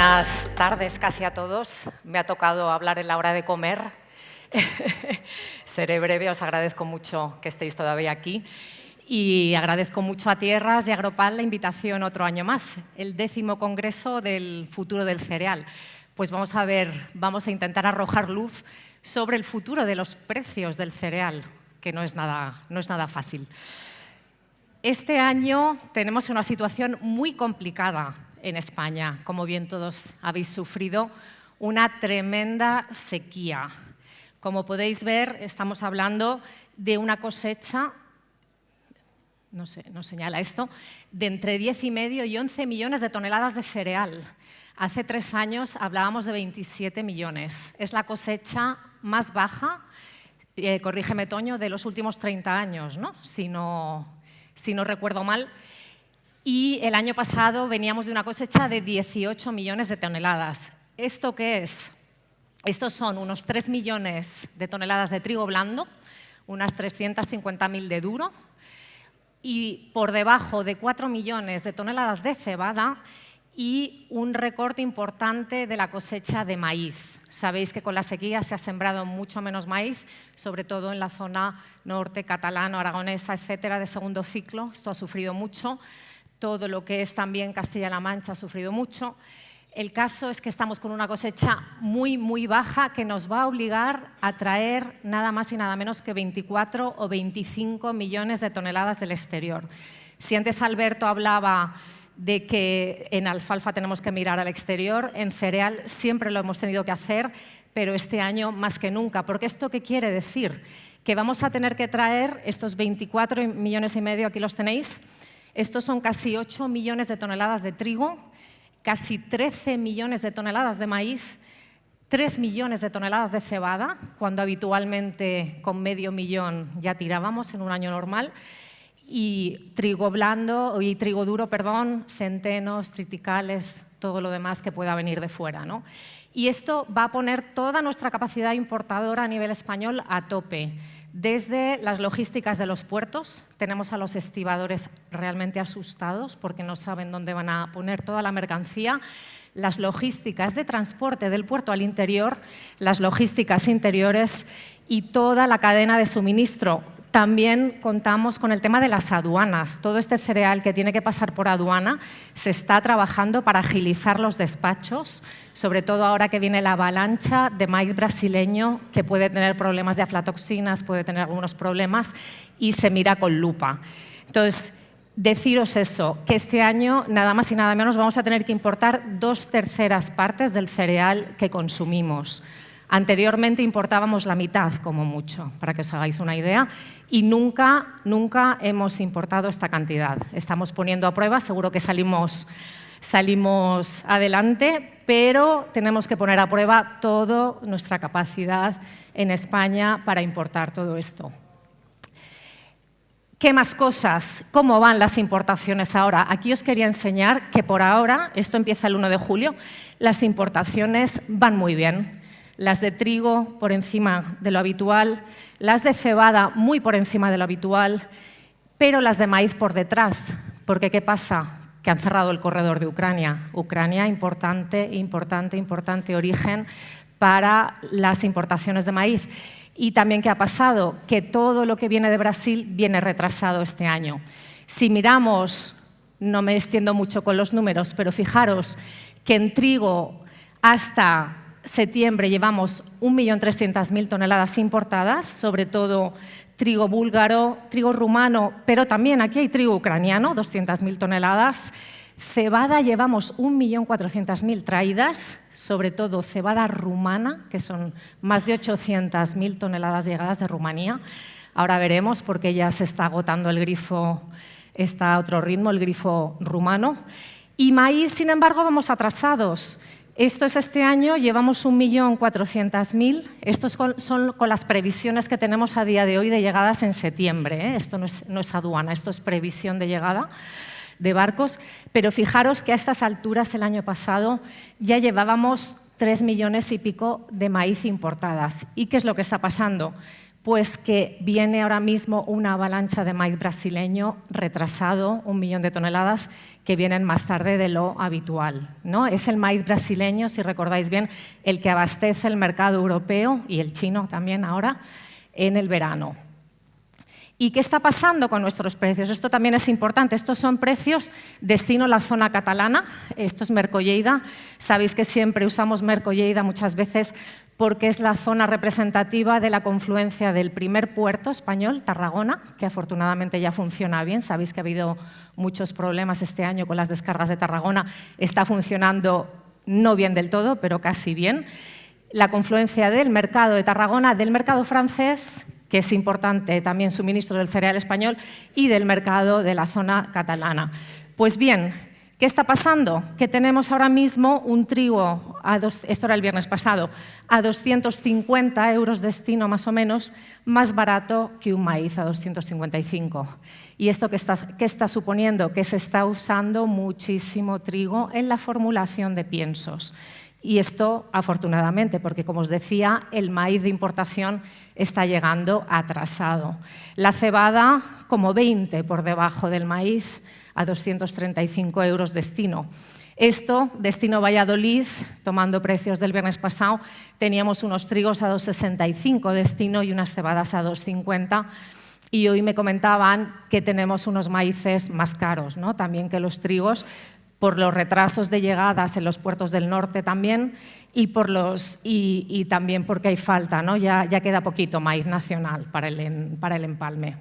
Buenas tardes casi a todos. Me ha tocado hablar en la hora de comer. Seré breve, os agradezco mucho que estéis todavía aquí y agradezco mucho a Tierras y Agropal la invitación otro año más, el 10º Congreso del Futuro del Cereal. Pues vamos a intentar arrojar luz sobre el futuro de los precios del cereal, que no es nada fácil. Este año tenemos una situación muy complicada en España. Como bien todos habéis sufrido, una tremenda sequía. Como podéis ver, estamos hablando de una cosecha, no señala esto, de entre 10,5 y 11 millones de toneladas de cereal. Hace 3 años hablábamos de 27 millones. Es la cosecha más baja, corrígeme Toño, de los últimos 30 años, ¿no? Si no recuerdo mal. Y el año pasado veníamos de una cosecha de 18 millones de toneladas. ¿Esto qué es? Estos son unos 3 millones de toneladas de trigo blando, unas 350.000 de duro y por debajo de 4 millones de toneladas de cebada y un recorte importante de la cosecha de maíz. Sabéis que con la sequía se ha sembrado mucho menos maíz, sobre todo en la zona norte, catalano, aragonesa, etcétera, de segundo ciclo. Esto ha sufrido mucho. Todo lo que es también Castilla-La Mancha ha sufrido mucho. El caso es que estamos con una cosecha muy, muy baja que nos va a obligar a traer nada más y nada menos que 24 o 25 millones de toneladas del exterior. Si antes Alberto hablaba de que en alfalfa tenemos que mirar al exterior, en cereal siempre lo hemos tenido que hacer, pero este año más que nunca. Porque ¿esto qué quiere decir? Que vamos a tener que traer estos 24 millones y medio, aquí los tenéis. Estos son casi 8 millones de toneladas de trigo, casi 13 millones de toneladas de maíz, 3 millones de toneladas de cebada, cuando habitualmente con medio millón ya tirábamos en un año normal, y trigo duro, centenos, triticales, todo lo demás que pueda venir de fuera, ¿no? Y esto va a poner toda nuestra capacidad importadora a nivel español a tope. Desde las logísticas de los puertos, tenemos a los estibadores realmente asustados porque no saben dónde van a poner toda la mercancía. Las logísticas de transporte del puerto al interior, las logísticas interiores y toda la cadena de suministro. También contamos con el tema de las aduanas. Todo este cereal que tiene que pasar por aduana se está trabajando para agilizar los despachos, sobre todo ahora que viene la avalancha de maíz brasileño, que puede tener problemas de aflatoxinas, puede tener algunos problemas, y se mira con lupa. Entonces, deciros eso, que este año nada más y nada menos vamos a tener que importar 2/3 partes del cereal que consumimos. Anteriormente importábamos la mitad, como mucho, para que os hagáis una idea, y nunca hemos importado esta cantidad. Estamos poniendo a prueba, seguro que salimos adelante, pero tenemos que poner a prueba toda nuestra capacidad en España para importar todo esto. ¿Qué más cosas? ¿Cómo van las importaciones ahora? Aquí os quería enseñar que por ahora, esto empieza el 1 de julio, las importaciones van muy bien. Las de trigo por encima de lo habitual, las de cebada muy por encima de lo habitual, pero las de maíz por detrás. Porque ¿qué pasa? Que han cerrado el corredor de Ucrania. Ucrania, importante origen para las importaciones de maíz. Y también ¿qué ha pasado? Que todo lo que viene de Brasil viene retrasado este año. Si miramos, no me extiendo mucho con los números, pero fijaros que en trigo hasta septiembre llevamos 1.300.000 toneladas importadas, sobre todo trigo búlgaro, trigo rumano, pero también aquí hay trigo ucraniano, 200.000 toneladas. Cebada llevamos 1.400.000 traídas, sobre todo cebada rumana, que son más de 800.000 toneladas llegadas de Rumanía. Ahora veremos, porque ya se está agotando el grifo, está a otro ritmo, el grifo rumano. Y maíz, sin embargo, vamos atrasados. Esto es este año, llevamos 1.400.000. Estos son con las previsiones que tenemos a día de hoy de llegadas en septiembre, ¿eh? Esto no es aduana, esto es previsión de llegada de barcos. Pero fijaros que a estas alturas, el año pasado, ya llevábamos 3 millones y pico de maíz importadas. ¿Y qué es lo que está pasando? Pues que viene ahora mismo una avalancha de maíz brasileño retrasado, 1 millón de toneladas, que vienen más tarde de lo habitual, ¿no? Es el maíz brasileño, si recordáis bien, el que abastece el mercado europeo y el chino también ahora en el verano. ¿Y qué está pasando con nuestros precios? Esto también es importante. Estos son precios destino a la zona catalana. Esto es Mercolleda. Sabéis que siempre usamos Mercolleda muchas veces porque es la zona representativa de la confluencia del primer puerto español, Tarragona, que afortunadamente ya funciona bien. Sabéis que ha habido muchos problemas este año con las descargas de Tarragona. Está funcionando no bien del todo, pero casi bien. La confluencia del mercado de Tarragona, del mercado francés, que es importante también suministro del cereal español, y del mercado de la zona catalana. Pues bien, ¿qué está pasando? Que tenemos ahora mismo un trigo, esto era el viernes pasado, a 250 euros destino más o menos, más barato que un maíz a 255. ¿Y esto qué está suponiendo? Que se está usando muchísimo trigo en la formulación de piensos. Y esto, afortunadamente, porque, como os decía, el maíz de importación está llegando atrasado. La cebada, como 20 por debajo del maíz, a 235 euros destino. Esto, destino Valladolid, tomando precios del viernes pasado, teníamos unos trigos a 2,65 destino y unas cebadas a 2,50. Y hoy me comentaban que tenemos unos maíces más caros, ¿no? También que los trigos, por los retrasos de llegadas en los puertos del norte también y también porque hay falta, ¿no? Ya queda poquito maíz nacional para el empalme.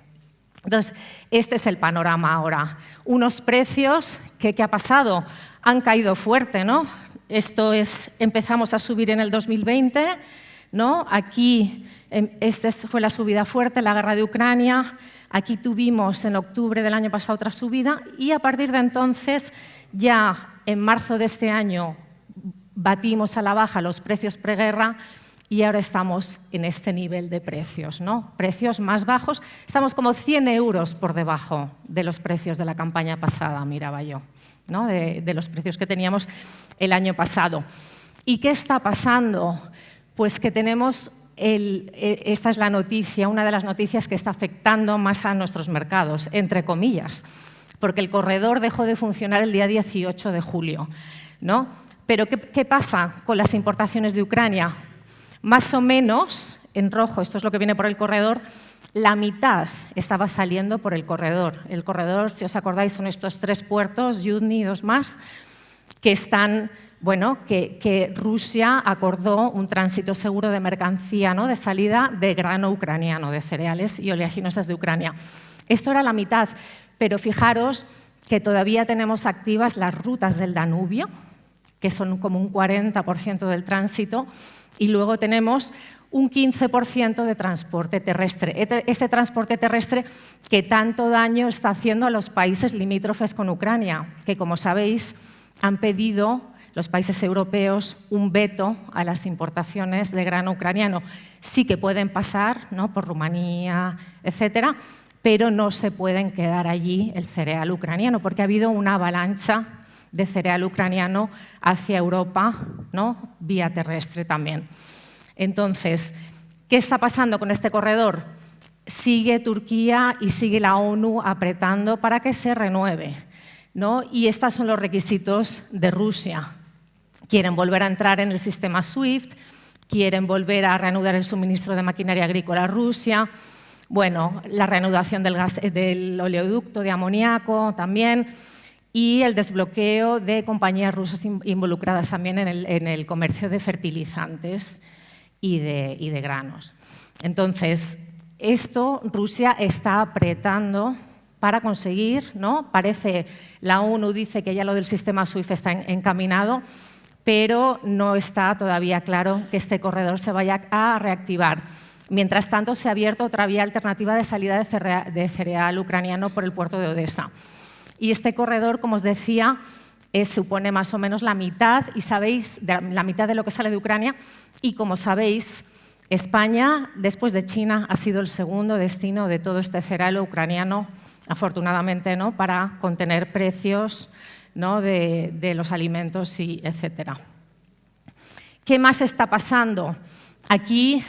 Entonces, este es el panorama ahora. Unos precios que ¿qué ha pasado? Han caído fuerte, ¿no? Empezamos a subir en el 2020, ¿no? Aquí, esta fue la subida fuerte, la guerra de Ucrania. Aquí tuvimos en octubre del año pasado otra subida y a partir de entonces, ya en marzo de este año, batimos a la baja los precios preguerra y ahora estamos en este nivel de precios, ¿no? Precios más bajos. Estamos como 100 euros por debajo de los precios de la campaña pasada, miraba yo, ¿no? De los precios que teníamos el año pasado. ¿Y qué está pasando? Pues que tenemos, esta es la noticia, una de las noticias que está afectando más a nuestros mercados, entre comillas, porque el corredor dejó de funcionar el día 18 de julio, ¿no? Pero ¿qué pasa con las importaciones de Ucrania? Más o menos, en rojo, esto es lo que viene por el corredor, la mitad estaba saliendo por el corredor. El corredor, si os acordáis, son estos 3 puertos, Yudny y 2 más, que están, bueno, que Rusia acordó un tránsito seguro de mercancía, ¿no? De salida de grano ucraniano, de cereales y oleaginosas de Ucrania. Esto era la mitad, pero fijaros que todavía tenemos activas las rutas del Danubio, que son como un 40% del tránsito, y luego tenemos un 15% de transporte terrestre. Este transporte terrestre que tanto daño está haciendo a los países limítrofes con Ucrania, que, como sabéis, han pedido los países europeos un veto a las importaciones de grano ucraniano. Sí que pueden pasar, ¿no? Por Rumanía, etcétera, pero no se pueden quedar allí el cereal ucraniano, porque ha habido una avalancha de cereal ucraniano hacia Europa, ¿no? Vía terrestre también. Entonces, ¿qué está pasando con este corredor? Sigue Turquía y sigue la ONU apretando para que se renueve, ¿no? Y estos son los requisitos de Rusia. Quieren volver a entrar en el sistema SWIFT, quieren volver a reanudar el suministro de maquinaria agrícola a Rusia, bueno, la reanudación del oleoducto de amoníaco también, y el desbloqueo de compañías rusas involucradas también en el comercio de fertilizantes y de granos. Entonces, Rusia está apretando para conseguir, ¿no? La ONU dice que ya lo del sistema SWIFT está encaminado, pero no está todavía claro que este corredor se vaya a reactivar. Mientras tanto, se ha abierto otra vía alternativa de salida de cereal ucraniano por el puerto de Odesa. Y este corredor, como os decía, supone más o menos la mitad, y sabéis, la mitad de lo que sale de Ucrania. Y como sabéis, España, después de China, ha sido el segundo destino de todo este cereal ucraniano, afortunadamente, ¿no? Para contener precios, ¿no? de los alimentos, etcétera. ¿Qué más está pasando? Aquí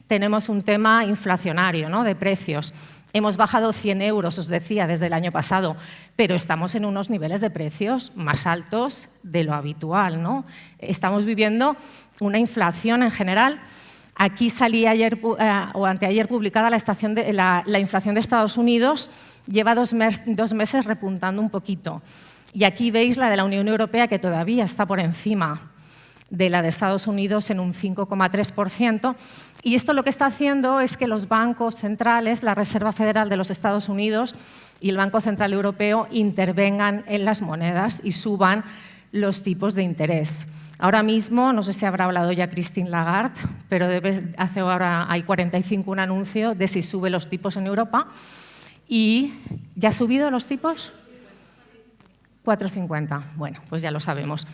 tenemos un tema inflacionario, ¿no?, de precios. Hemos bajado 100 euros, os decía, desde el año pasado, pero estamos en unos niveles de precios más altos de lo habitual, ¿no? Estamos viviendo una inflación en general. Aquí salía ayer o anteayer publicada la inflación de Estados Unidos, lleva 2 meses repuntando un poquito. Y aquí veis la de la Unión Europea, que todavía está por encima de la de Estados Unidos en un 5,3%. Y esto lo que está haciendo es que los bancos centrales, la Reserva Federal de los Estados Unidos y el Banco Central Europeo, intervengan en las monedas y suban los tipos de interés. Ahora mismo, no sé si habrá hablado ya Christine Lagarde, pero hace ahora hay 45 un anuncio de si sube los tipos en Europa. ¿Y ya ha subido los tipos? 4,50. Bueno, pues ya lo sabemos.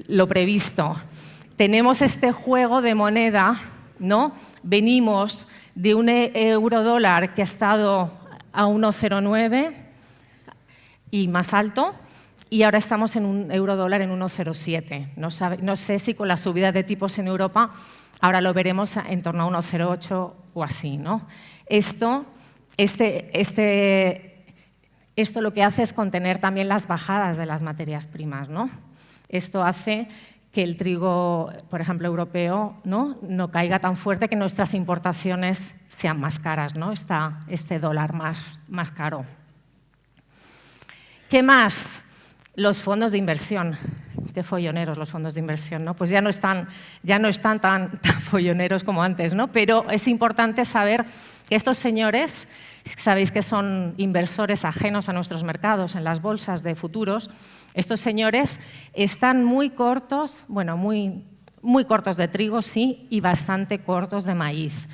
Lo previsto. Tenemos este juego de moneda, ¿no? Venimos de un euro-dólar que ha estado a 1,09 y más alto, y ahora estamos en un euro-dólar en 1,07. No sé si con la subida de tipos en Europa ahora lo veremos en torno a 1,08 o así, ¿no? Esto lo que hace es contener también las bajadas de las materias primas, ¿no? Esto hace que el trigo, por ejemplo, europeo, no caiga tan fuerte, que nuestras importaciones sean más caras, ¿no? Este dólar más caro. ¿Qué más? Los fondos de inversión. Qué folloneros los fondos de inversión, ¿no? Pues ya no están tan folloneros como antes, ¿no? Pero es importante saber que estos señores, sabéis que son inversores ajenos a nuestros mercados, en las bolsas de futuros. Estos señores están muy cortos, bueno, muy cortos de trigo, sí, y bastante cortos de maíz.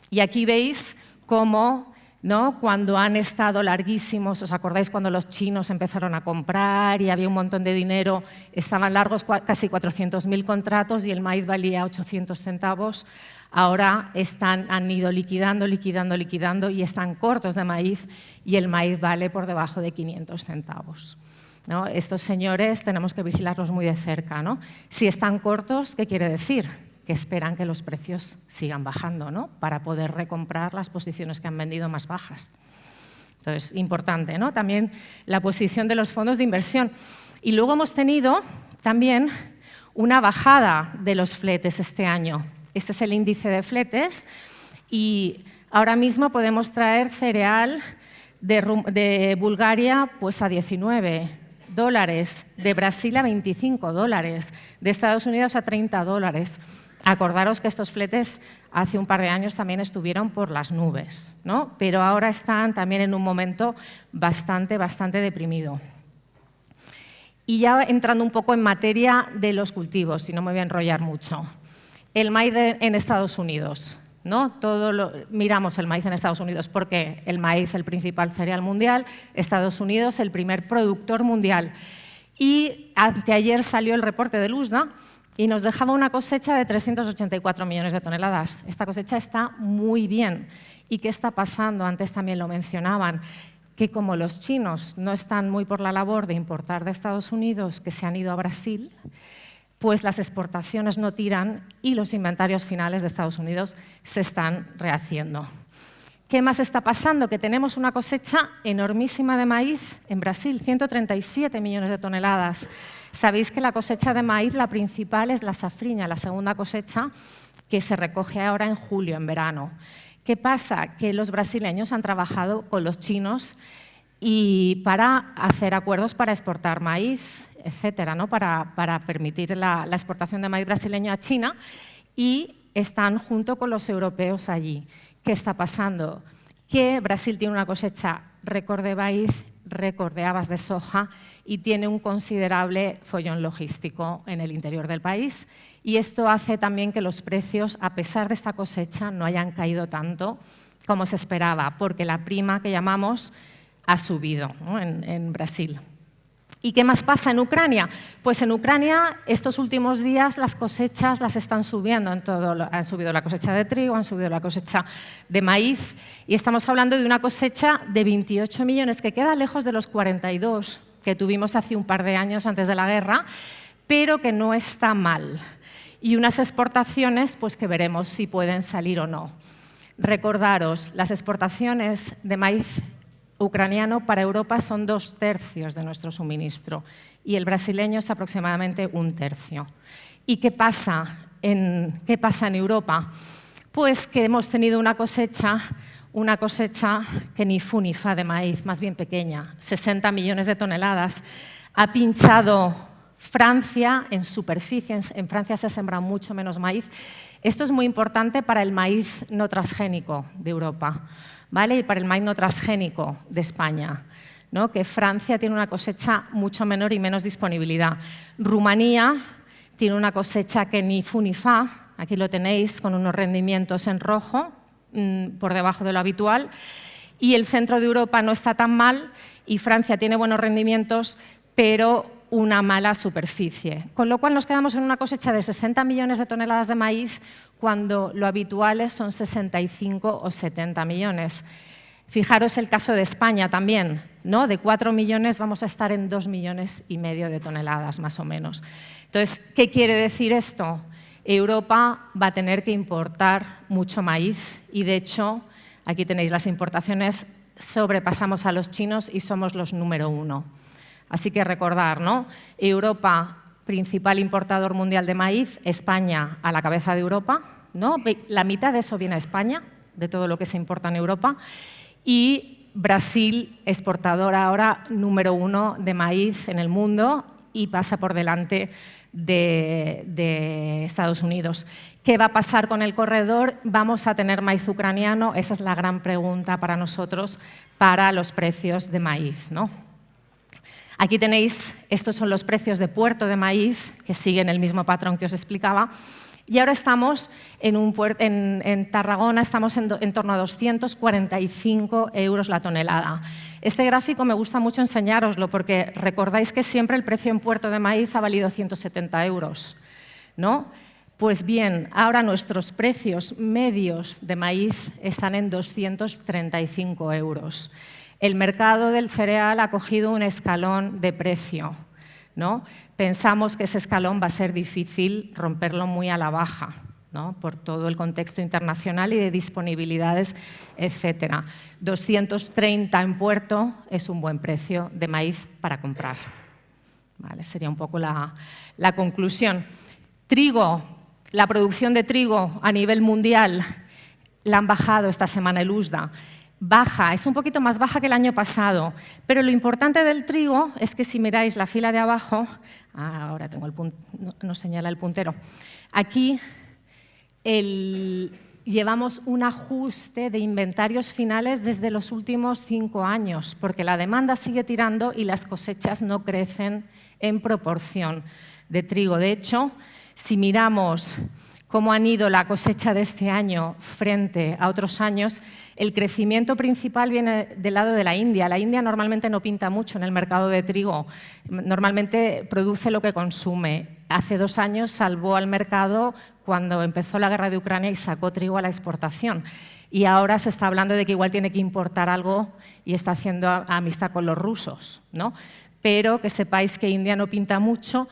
Y aquí veis cómo, ¿no?, cuando han estado larguísimos, ¿os acordáis cuando los chinos empezaron a comprar y había un montón de dinero? Estaban largos casi 400.000 contratos y el maíz valía 800 centavos. Ahora han ido liquidando y están cortos de maíz, y el maíz vale por debajo de 500 centavos. ¿No? Estos señores tenemos que vigilarlos muy de cerca, ¿no? Si están cortos, ¿qué quiere decir? Que esperan que los precios sigan bajando, ¿no?, para poder recomprar las posiciones que han vendido más bajas. Entonces, importante, ¿no?, también la posición de los fondos de inversión. Y luego hemos tenido también una bajada de los fletes este año. Este es el índice de fletes, y ahora mismo podemos traer cereal de Bulgaria pues a $19, de Brasil a $25, de Estados Unidos a $30. Acordaros que estos fletes hace un par de años también estuvieron por las nubes, ¿no? Pero ahora están también en un momento bastante deprimido. Y ya entrando un poco en materia de los cultivos, si no me voy a enrollar mucho. El maíz en Estados Unidos, ¿no? Miramos el maíz en Estados Unidos porque el maíz, el principal cereal mundial, Estados Unidos, el primer productor mundial. Y anteayer salió el reporte del USDA y nos dejaba una cosecha de 384 millones de toneladas. Esta cosecha está muy bien. ¿Y qué está pasando? Antes también lo mencionaban, que como los chinos no están muy por la labor de importar de Estados Unidos, que se han ido a Brasil, pues las exportaciones no tiran y los inventarios finales de Estados Unidos se están rehaciendo. ¿Qué más está pasando? Que tenemos una cosecha enormísima de maíz en Brasil, 137 millones de toneladas. Sabéis que la cosecha de maíz, la principal, es la safriña, la segunda cosecha, que se recoge ahora en julio, en verano. ¿Qué pasa? Que los brasileños han trabajado con los chinos y para hacer acuerdos para exportar maíz, etcétera, ¿no?, para permitir la exportación de maíz brasileño a China, y están junto con los europeos allí. ¿Qué está pasando? Que Brasil tiene una cosecha récord de maíz, récord de habas de soja, y tiene un considerable follón logístico en el interior del país, y esto hace también que los precios, a pesar de esta cosecha, no hayan caído tanto como se esperaba, porque la prima que llamamos ha subido, ¿no?, en Brasil. ¿Y qué más pasa en Ucrania? Pues en Ucrania estos últimos días las cosechas las están subiendo han subido la cosecha de trigo, han subido la cosecha de maíz, y estamos hablando de una cosecha de 28 millones, que queda lejos de los 42 que tuvimos hace un par de años antes de la guerra, pero que no está mal. Y unas exportaciones pues que veremos si pueden salir o no. Recordaros, las exportaciones de maíz ucraniano para Europa son 2/3 de nuestro suministro y el brasileño es aproximadamente 1/3. ¿Y qué pasa en Europa? Pues que hemos tenido una cosecha que ni fu ni fa de maíz, más bien pequeña, 60 millones de toneladas. Ha pinchado Francia en superficie, en Francia se sembra mucho menos maíz. Esto es muy importante para el maíz no transgénico de Europa, ¿vale? Y para el maíz no transgénico de España, ¿no? Que Francia tiene una cosecha mucho menor y menos disponibilidad. Rumanía tiene una cosecha que ni fu ni fa, aquí lo tenéis con unos rendimientos en rojo, por debajo de lo habitual, y el centro de Europa no está tan mal y Francia tiene buenos rendimientos, pero una mala superficie. Con lo cual nos quedamos en una cosecha de 60 millones de toneladas de maíz cuando lo habitual son 65 o 70 millones. Fijaros el caso de España también, ¿no? De 4 millones vamos a estar en 2,5 millones de toneladas, más o menos. Entonces, ¿qué quiere decir esto? Europa va a tener que importar mucho maíz y, de hecho, aquí tenéis las importaciones, sobrepasamos a los chinos y somos los número 1. Así que recordar, ¿no? Europa, principal importador mundial de maíz, España a la cabeza de Europa, ¿no? La mitad de eso viene a España, de todo lo que se importa en Europa, y Brasil, exportador ahora número 1 de maíz en el mundo y pasa por delante de Estados Unidos. ¿Qué va a pasar con el corredor? ¿Vamos a tener maíz ucraniano? Esa es la gran pregunta para nosotros, para los precios de maíz, ¿no? Aquí tenéis, estos son los precios de puerto de maíz, que siguen el mismo patrón que os explicaba. Y ahora estamos en Tarragona, estamos en torno a 245 euros la tonelada. Este gráfico me gusta mucho enseñároslo porque recordáis que siempre el precio en puerto de maíz ha valido 170 euros, ¿no? Pues bien, ahora nuestros precios medios de maíz están en 235 euros. El mercado del cereal ha cogido un escalón de precio, ¿no? Pensamos que ese escalón va a ser difícil romperlo muy a la baja, ¿no? Por todo el contexto internacional y de disponibilidades, etcétera. 230 en puerto es un buen precio de maíz para comprar. ¿Vale? Sería un poco la conclusión. Trigo, la producción de trigo a nivel mundial la han bajado esta semana el USDA. Baja, es un poquito más baja que el año pasado, pero lo importante del trigo es que si miráis la fila de abajo, ahora tengo no señala el puntero, aquí llevamos un ajuste de inventarios finales desde los últimos 5 años, porque la demanda sigue tirando y las cosechas no crecen en proporción de trigo. De hecho, si miramos cómo han ido la cosecha de este año frente a otros años, el crecimiento principal viene del lado de la India. La India normalmente no pinta mucho en el mercado de trigo, normalmente produce lo que consume. Hace 2 años salvó al mercado cuando empezó la guerra de Ucrania y sacó trigo a la exportación. Y ahora se está hablando de que igual tiene que importar algo y está haciendo amistad con los rusos, ¿no? Pero que sepáis que India no pinta mucho.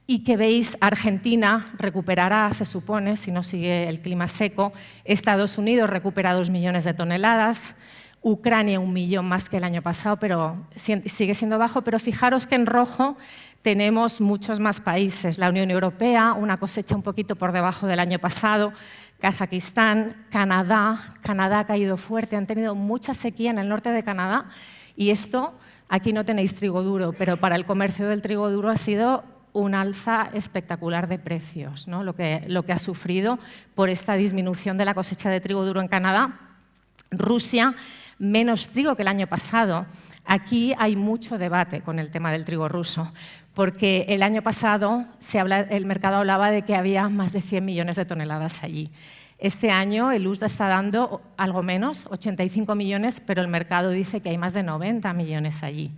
Y que veis, Argentina recuperará, se supone, si no sigue el clima seco. Estados Unidos recupera 2 millones de toneladas. Ucrania 1 millón más que el año pasado, pero sigue siendo bajo. Pero fijaros que en rojo tenemos muchos más países. La Unión Europea, una cosecha un poquito por debajo del año pasado. Kazajistán, Canadá. Canadá ha caído fuerte, han tenido mucha sequía en el norte de Canadá. Y esto, aquí no tenéis trigo duro, pero para el comercio del trigo duro ha sido un alza espectacular de precios, ¿no? Lo que ha sufrido por esta disminución de la cosecha de trigo duro en Canadá. Rusia, menos trigo que el año pasado. Aquí hay mucho debate con el tema del trigo ruso, porque el año pasado el mercado hablaba de que había más de 100 millones de toneladas allí. Este año el USDA está dando algo menos, 85 millones, pero el mercado dice que hay más de 90 millones allí.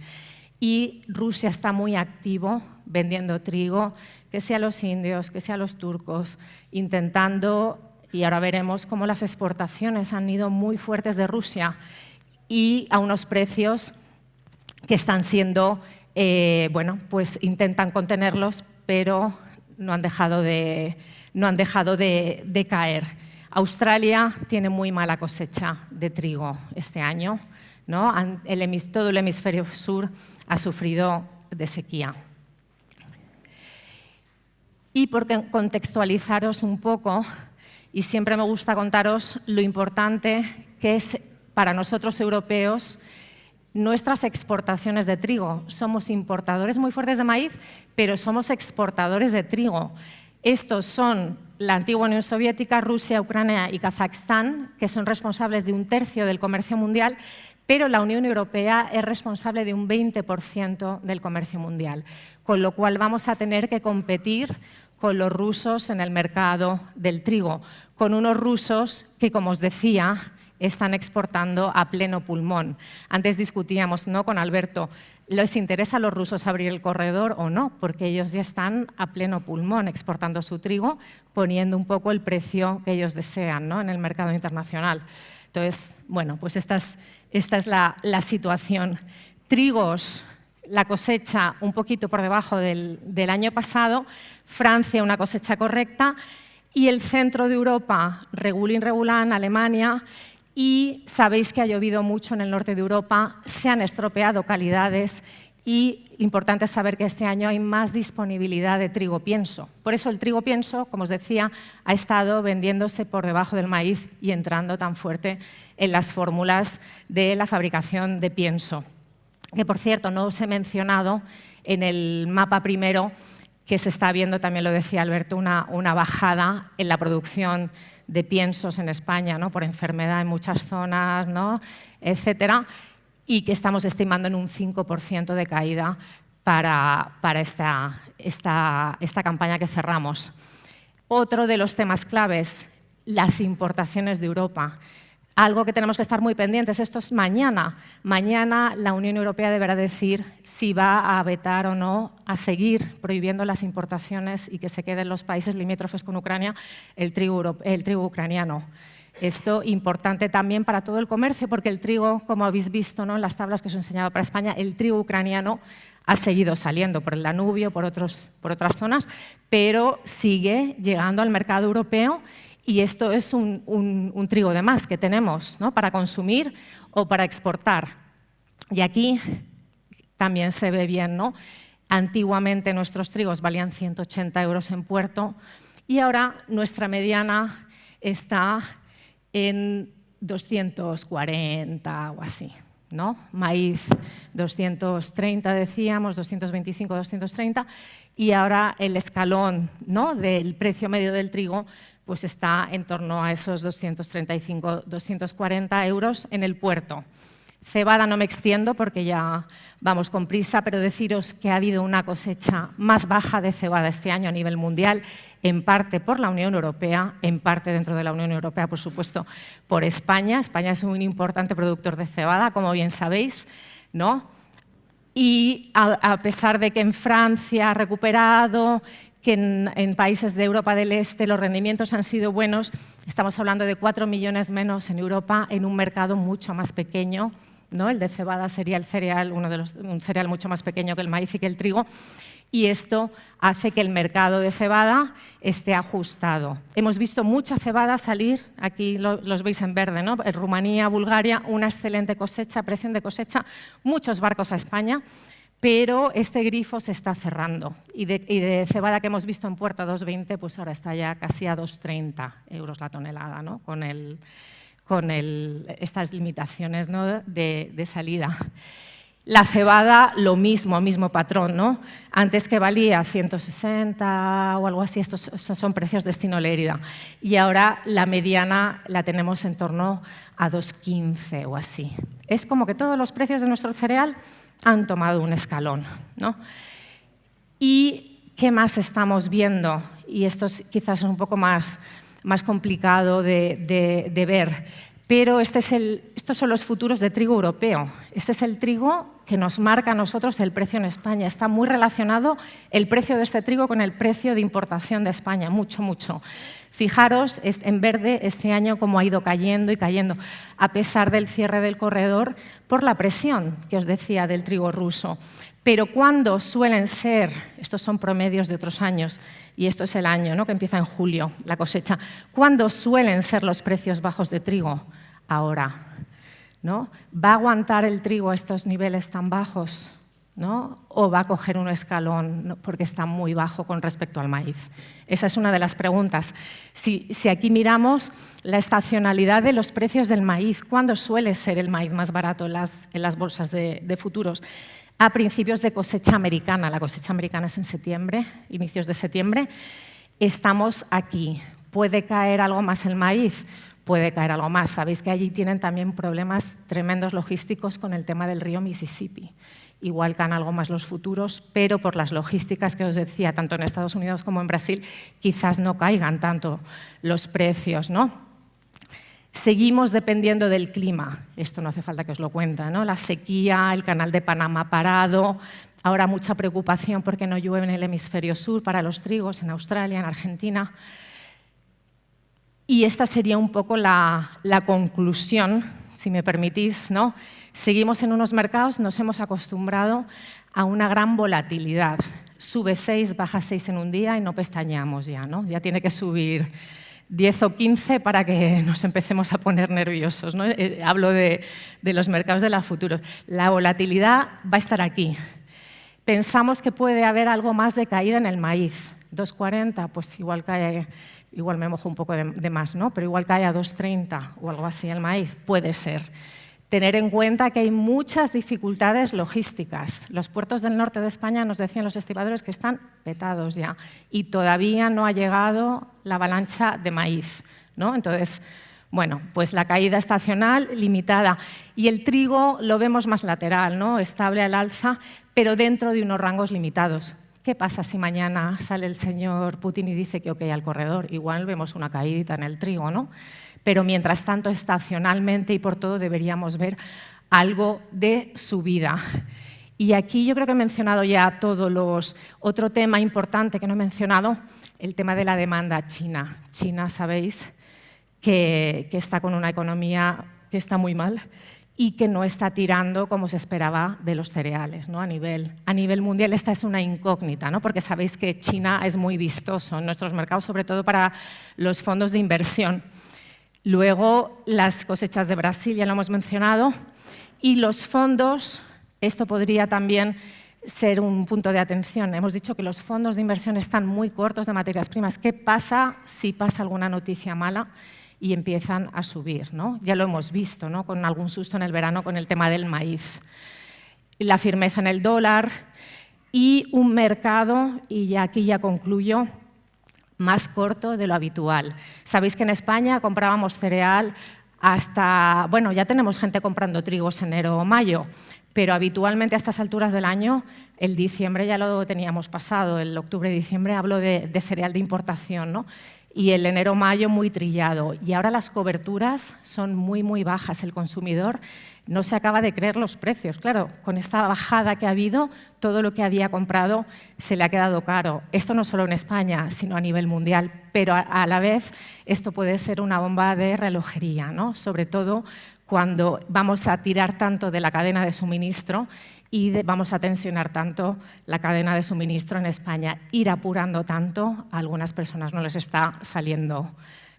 Y Rusia está muy activo vendiendo trigo, que sea a los indios, que sea a los turcos, intentando, y ahora veremos cómo las exportaciones han ido muy fuertes de Rusia y a unos precios que están siendo, bueno, pues intentan contenerlos, pero no han dejado de caer. Australia tiene muy mala cosecha de trigo este año, ¿no? Todo el hemisferio sur ha sufrido de sequía. Y por contextualizaros un poco, y siempre me gusta contaros lo importante que es para nosotros europeos nuestras exportaciones de trigo. Somos importadores muy fuertes de maíz, pero somos exportadores de trigo. Estos son la antigua Unión Soviética, Rusia, Ucrania y Kazajstán, que son responsables de 1/3 del comercio mundial, pero la Unión Europea es responsable de un 20% del comercio mundial, con lo cual vamos a tener que competir con los rusos en el mercado del trigo, con unos rusos que, como os decía, están exportando a pleno pulmón. Antes discutíamos, ¿no?, con Alberto, ¿les interesa a los rusos abrir el corredor o no? Porque ellos ya están a pleno pulmón exportando su trigo, poniendo un poco el precio que ellos desean, ¿no?, en el mercado internacional. Entonces, bueno, pues esta es la situación. Trigos, la cosecha un poquito por debajo del año pasado, Francia una cosecha correcta y el centro de Europa, regulín regulán, Alemania, y sabéis que ha llovido mucho en el norte de Europa, se han estropeado calidades y importante es saber que este año hay más disponibilidad de trigo pienso. Por eso el trigo pienso, como os decía, ha estado vendiéndose por debajo del maíz y entrando tan fuerte en las fórmulas de la fabricación de pienso. Que, por cierto, no os he mencionado en el mapa primero que se está viendo, también lo decía Alberto, una bajada en la producción de piensos en España, ¿no?, por enfermedad en muchas zonas, ¿no?, etcétera, y que estamos estimando en un 5% de caída para esta campaña que cerramos. Otro de los temas claves, las importaciones de Europa. Algo que tenemos que estar muy pendientes, esto es mañana. Mañana la Unión Europea deberá decir si va a vetar o no, a seguir prohibiendo las importaciones y que se queden los países limítrofes con Ucrania el trigo ucraniano. Esto importante también para todo el comercio, porque el trigo, como habéis visto, ¿no?, en las tablas que os he enseñado para España, el trigo ucraniano ha seguido saliendo por el Danubio, por otras zonas, pero sigue llegando al mercado europeo. Y esto es un trigo de más que tenemos, ¿no?, para consumir o para exportar. Y aquí también se ve bien, ¿no? Antiguamente nuestros trigos valían 180 euros en puerto y ahora nuestra mediana está en 240 o así, ¿no? Maíz 230 decíamos, 225, 230 y ahora el escalón, ¿no?, del precio medio del trigo pues está en torno a esos 235, 240 euros en el puerto. Cebada no me extiendo porque ya vamos con prisa, pero deciros que ha habido una cosecha más baja de cebada este año a nivel mundial, en parte por la Unión Europea, en parte dentro de la Unión Europea, por supuesto, por España. España es un importante productor de cebada, como bien sabéis, ¿no? Y a pesar de que en Francia ha recuperado, que en países de Europa del Este los rendimientos han sido buenos, estamos hablando de 4 millones menos en Europa, en un mercado mucho más pequeño, ¿no? El de cebada sería el cereal, un cereal mucho más pequeño que el maíz y que el trigo, y esto hace que el mercado de cebada esté ajustado. Hemos visto mucha cebada salir, aquí los veis en verde, ¿no?, en Rumanía, Bulgaria, una excelente cosecha, presión de cosecha, muchos barcos a España, pero este grifo se está cerrando y de cebada que hemos visto en puerto a 2,20, pues ahora está ya casi a 2,30 euros la tonelada, ¿no?, con estas limitaciones, ¿no?, de salida. La cebada, lo mismo patrón, ¿no? Antes que valía 160 o algo así, estos son precios destino Lérida, y ahora la mediana la tenemos en torno a 2,15 o así. Es como que todos los precios de nuestro cereal han tomado un escalón, ¿no? ¿Y qué más estamos viendo? Y esto quizás es un poco más complicado de ver, pero estos son los futuros de trigo europeo. Este es el trigo que nos marca a nosotros el precio en España. Está muy relacionado el precio de este trigo con el precio de importación de España, mucho. Fijaros en verde este año cómo ha ido cayendo y cayendo, a pesar del cierre del corredor por la presión que os decía del trigo ruso. Pero cuando suelen ser, estos son promedios de otros años, y esto es el año, ¿no?, que empieza en julio, la cosecha, ¿cuándo suelen ser los precios bajos de trigo? Ahora, ¿no? ¿Va a aguantar el trigo a estos niveles tan bajos, ¿no?, o va a coger un escalón, ¿no?, porque está muy bajo con respecto al maíz? Esa es una de las preguntas. Si aquí miramos la estacionalidad de los precios del maíz, ¿cuándo suele ser el maíz más barato en las bolsas de futuros? A principios de cosecha americana. La cosecha americana es en septiembre, inicios de septiembre. Estamos aquí. ¿Puede caer algo más el maíz? Puede caer algo más. Sabéis que allí tienen también problemas tremendos logísticos con el tema del río Mississippi. Igual caen algo más los futuros, pero por las logísticas que os decía, tanto en Estados Unidos como en Brasil, quizás no caigan tanto los precios, ¿no? Seguimos dependiendo del clima. Esto no hace falta que os lo cuente, ¿no? La sequía, el canal de Panamá parado, ahora mucha preocupación porque no llueve en el hemisferio sur para los trigos, en Australia, en Argentina. Y esta sería un poco la conclusión, si me permitís, ¿no? Seguimos en unos mercados, nos hemos acostumbrado a una gran volatilidad. Sube 6, baja 6 en un día y no pestañeamos ya, ¿no? Ya tiene que subir 10 o 15 para que nos empecemos a poner nerviosos, ¿no? Hablo de los mercados de los futuros. La volatilidad va a estar aquí. Pensamos que puede haber algo más de caída en el maíz. 2,40, pues igual cae, igual me mojo un poco de más, ¿no? Pero igual cae a 2,30 o algo así el maíz, puede ser. Tener en cuenta que hay muchas dificultades logísticas. Los puertos del norte de España, nos decían los estibadores, que están petados ya y todavía no ha llegado la avalancha de maíz, ¿no? Entonces, bueno, pues la caída estacional limitada. Y el trigo lo vemos más lateral, ¿no? Estable al alza, pero dentro de unos rangos limitados. ¿Qué pasa si mañana sale el señor Putin y dice que ok al corredor? Igual vemos una caída en el trigo, ¿no? Pero mientras tanto, estacionalmente y por todo, deberíamos ver algo de subida. Y aquí yo creo que he mencionado ya todos los... Otro tema importante que no he mencionado, el tema de la demanda china. China, sabéis, que está con una economía que está muy mal y que no está tirando como se esperaba de los cereales, ¿no? A nivel mundial esta es una incógnita, ¿no? Porque sabéis que China es muy vistoso en nuestros mercados, sobre todo para los fondos de inversión. Luego, las cosechas de Brasil, ya lo hemos mencionado, y los fondos, esto podría también ser un punto de atención. Hemos dicho que los fondos de inversión están muy cortos de materias primas. ¿Qué pasa si pasa alguna noticia mala y empiezan a subir, ¿no? Ya lo hemos visto, ¿no?, con algún susto en el verano con el tema del maíz. La firmeza en el dólar y un mercado, y ya aquí ya concluyo, más corto de lo habitual. Sabéis que en España comprábamos cereal hasta... Bueno, ya tenemos gente comprando trigos enero o mayo, pero habitualmente a estas alturas del año, el diciembre ya lo teníamos pasado, el octubre-diciembre hablo de cereal de importación, ¿no? Y el enero-mayo muy trillado. Y ahora las coberturas son muy, muy bajas. El consumidor no se acaba de creer los precios. Claro, con esta bajada que ha habido, todo lo que había comprado se le ha quedado caro. Esto no solo en España, sino a nivel mundial. Pero a la vez esto puede ser una bomba de relojería, ¿no? Sobre todo cuando vamos a tirar tanto de la cadena de suministro y vamos a tensionar tanto la cadena de suministro en España. Ir apurando tanto, a algunas personas no les está saliendo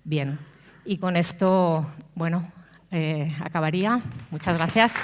bien. Y con esto, bueno, acabaría. Muchas gracias.